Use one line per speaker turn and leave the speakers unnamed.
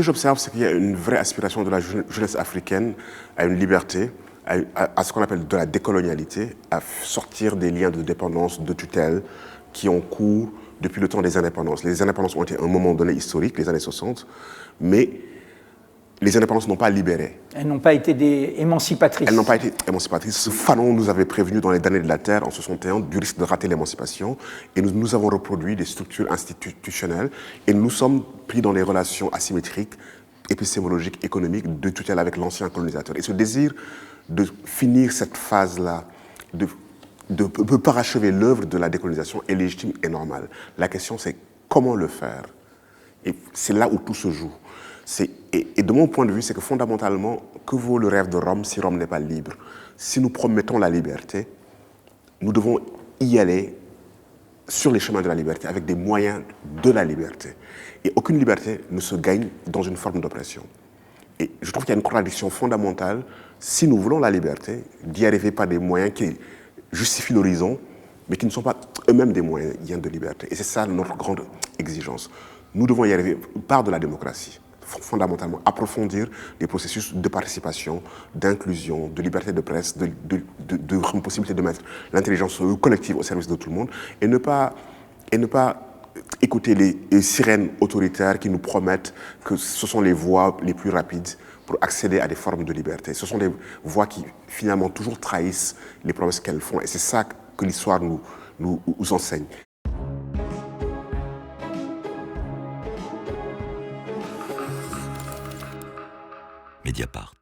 que j'observe, c'est qu'il y a une vraie aspiration de la jeunesse africaine à une liberté, à ce qu'on appelle de la décolonialité, à sortir des liens de dépendance, de tutelle qui ont cours depuis le temps des indépendances. Les indépendances ont été un moment donné historique, les années 60, mais les indépendances n'ont pas libéré.
Elles n'ont pas été des émancipatrices.
Elles n'ont pas été émancipatrices. Fanon nous avait prévenu dans les derniers de la Terre, en 61, du risque de rater l'émancipation. Et nous avons reproduit des structures institutionnelles. Et nous sommes pris dans des relations asymétriques, épistémologiques, économiques, de tutelle avec l'ancien colonisateur. Et ce désir de finir cette phase-là, de parachever l'œuvre de la décolonisation est légitime et normal. La question, c'est comment le faire. Et c'est là où tout se joue. Et de mon point de vue, c'est que fondamentalement, que vaut le rêve de Rome si Rome n'est pas libre? Si nous promettons la liberté, nous devons y aller sur les chemins de la liberté, avec des moyens de la liberté. Et aucune liberté ne se gagne dans une forme d'oppression. Et je trouve qu'il y a une contradiction fondamentale, si nous voulons la liberté, d'y arriver par des moyens qui justifient l'horizon, mais qui ne sont pas eux-mêmes des moyens de liberté. Et c'est ça notre grande exigence. Nous devons y arriver par de la démocratie, fondamentalement, approfondir les processus de participation, d'inclusion, de liberté de presse, de possibilité de mettre l'intelligence collective au service de tout le monde, et ne pas écouter les sirènes autoritaires qui nous promettent que ce sont les voies les plus rapides pour accéder à des formes de liberté. Ce sont des voies qui, finalement, toujours trahissent les promesses qu'elles font. Et c'est ça que l'histoire nous enseigne.
Mediapart.